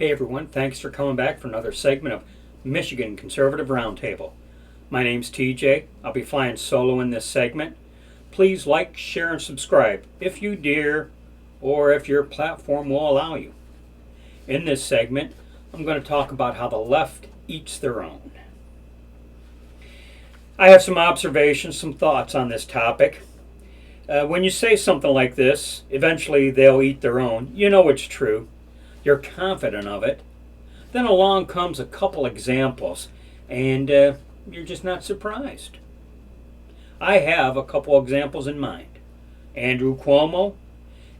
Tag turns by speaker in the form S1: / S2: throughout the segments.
S1: Hey everyone, thanks for coming back for another segment of Michigan Conservative Roundtable. My name's TJ. I'll be flying solo in this segment. Please like, share, and subscribe if you dare or if your platform will allow you. In this segment, I'm going to talk about how the left eats their own. I have some observations, some thoughts on this topic. When you say something like this, eventually they'll eat their own. You know it's true. You're confident of it. Then along comes a couple examples, and you're just not surprised. I have a couple examples in mind. Andrew Cuomo,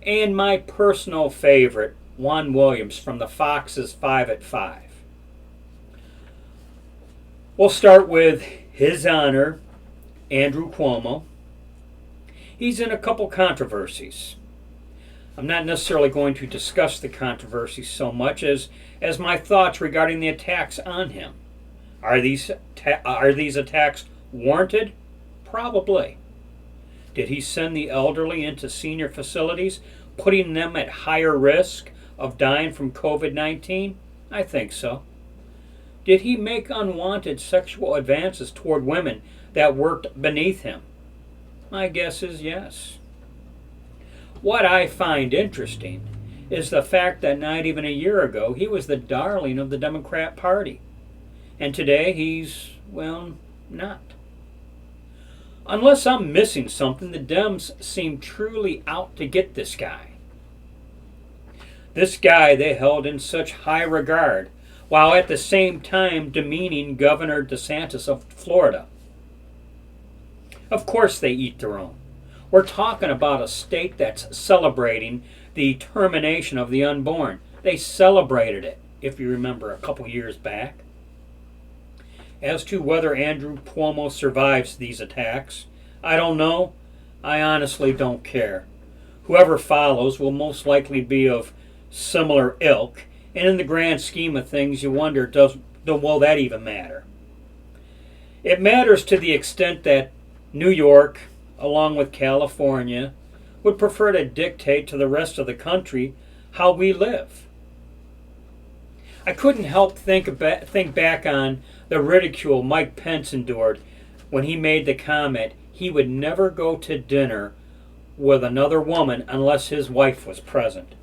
S1: and my personal favorite, Juan Williams from the Fox's 5 at 5. We'll start with His Honor, Andrew Cuomo. He's in a couple controversies. I'm not necessarily going to discuss the controversy so much as my thoughts regarding the attacks on him. Are these attacks warranted? Probably. Did he send the elderly into senior facilities, putting them at higher risk of dying from COVID-19? I think so. Did he make unwanted sexual advances toward women that worked beneath him? My guess is yes. What I find interesting is the fact that not even a year ago he was the darling of the Democrat Party. And today he's, well, not. Unless I'm missing something, the Dems seem truly out to get this guy. This guy they held in such high regard, while at the same time demeaning Governor DeSantis of Florida. Of course they eat their own. We're talking about a state that's celebrating the termination of the unborn. They celebrated it, if you remember, a couple years back. As to whether Andrew Cuomo survives these attacks, I don't know. I honestly don't care. Whoever follows will most likely be of similar ilk, and in the grand scheme of things, you wonder, will that even matter? It matters to the extent that New York, along with California, would prefer to dictate to the rest of the country how we live. I couldn't help think back on the ridicule Mike Pence endured when he made the comment he would never go to dinner with another woman unless his wife was present,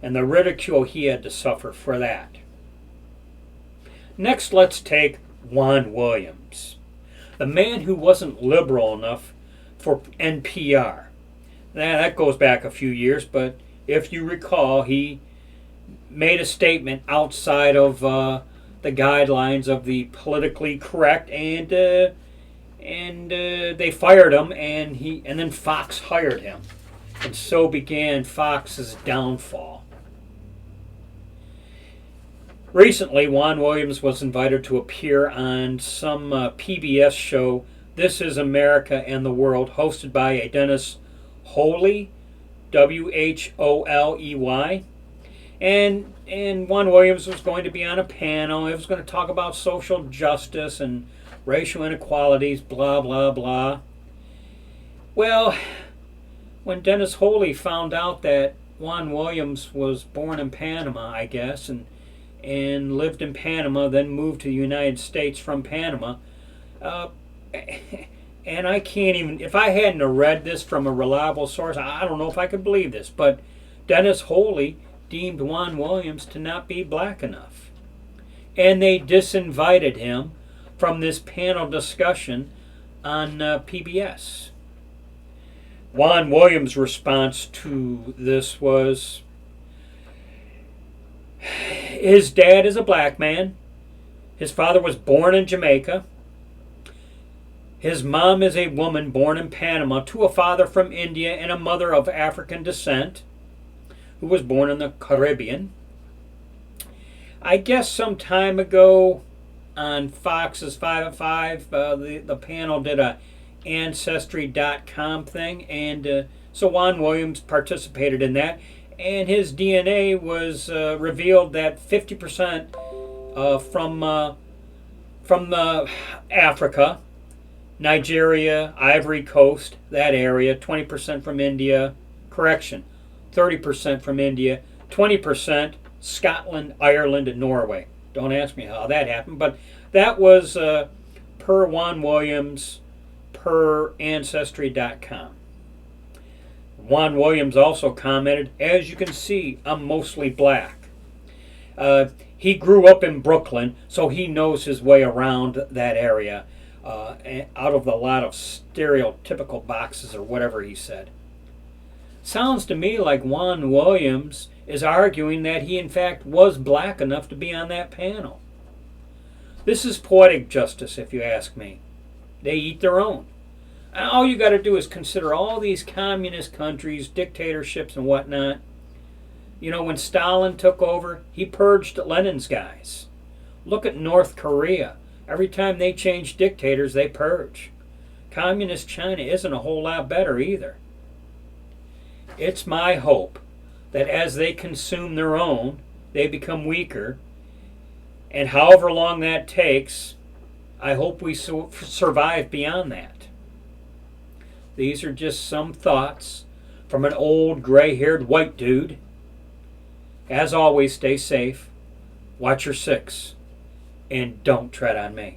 S1: and the ridicule he had to suffer for that. Next, let's take Juan Williams, the man who wasn't liberal enough for NPR. That goes back a few years, but if you recall, he made a statement outside of the guidelines of the politically correct, and they fired him, and then Fox hired him, and so began Fox's downfall. Recently, Juan Williams was invited to appear on some PBS show, This is America and the World, hosted by a Dennis Wholey, Wholey, and Juan Williams was going to be on a panel. It was going to talk about social justice and racial inequalities, blah, blah, blah. Well, when Dennis Wholey found out that Juan Williams was born in Panama, I guess, and lived in Panama, then moved to the United States from Panama, and I can't even, if I hadn't read this from a reliable source, I don't know if I could believe this, but Dennis Wholey deemed Juan Williams to not be black enough. And they disinvited him from this panel discussion on PBS. Juan Williams' response to this was, his dad is a black man. His father was born in Jamaica. His mom is a woman born in Panama to a father from India and a mother of African descent who was born in the Caribbean. I guess some time ago on Fox's 5 at 5, the panel did a Ancestry.com thing, and so Juan Williams participated in that, and his DNA was revealed that 50% from Africa, Nigeria, Ivory Coast, that area, 20% from India, 30% from India, 20% Scotland, Ireland, and Norway. Don't ask me how that happened, but that was per Juan Williams, per Ancestry.com. Juan Williams also commented, as you can see, I'm mostly black. He grew up in Brooklyn, so he knows his way around that area out of the lot of stereotypical boxes or whatever he said. Sounds to me like Juan Williams is arguing that he in fact was black enough to be on that panel. This is poetic justice, if you ask me. They eat their own. All you got to do is consider all these communist countries, dictatorships and whatnot. You know, when Stalin took over, he purged Lenin's guys. Look at North Korea. Every time they change dictators, they purge. Communist China isn't a whole lot better either. It's my hope that as they consume their own, they become weaker. And however long that takes, I hope we survive beyond that. These are just some thoughts from an old gray-haired white dude. As always, stay safe, watch your six, and don't tread on me.